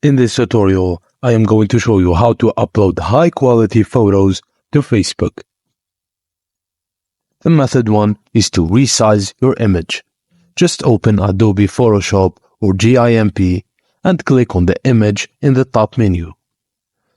In this tutorial, I am going to show you how to upload high-quality photos to Facebook. The method 1 is to resize your image. Just open Adobe Photoshop or GIMP and click on the image in the top menu.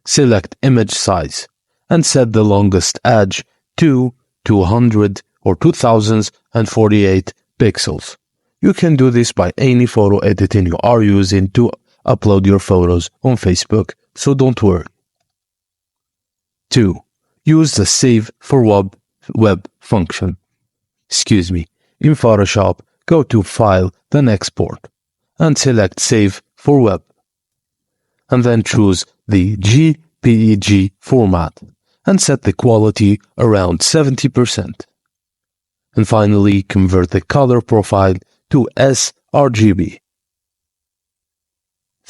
Select Image Size and set the longest edge to 200 or 2048 pixels. You can do this by any photo editing you are using to upload your photos on Facebook, so don't worry. 2. Use the Save for Web function. In Photoshop, go to File, then Export, and select Save for Web. And then choose the JPEG format and set the quality around 70%. And finally, convert the color profile to sRGB.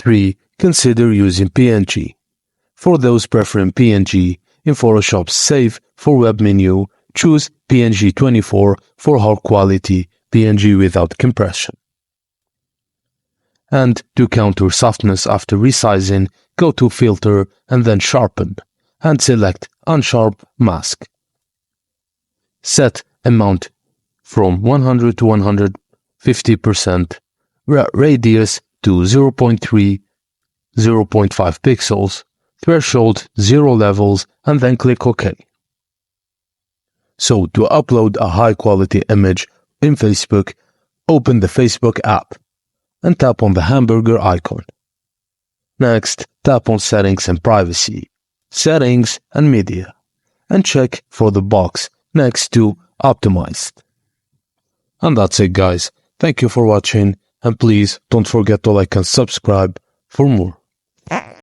3. Consider using PNG. For those preferring PNG, in Photoshop's Save for Web menu, choose PNG 24 for high-quality PNG without compression. And to counter softness after resizing, go to Filter and then Sharpen, and select Unsharp Mask. Set amount from 100 to 150%, radius to 0.3, 0.5 pixels, threshold 0 levels, and then click OK. So to upload a high-quality image in Facebook, open the Facebook app and tap on the hamburger icon. Next, tap on Settings and Privacy, Settings and Media, and check for the box next to Optimized. And that's it, guys. Thank you for watching, and please don't forget to like and subscribe for more.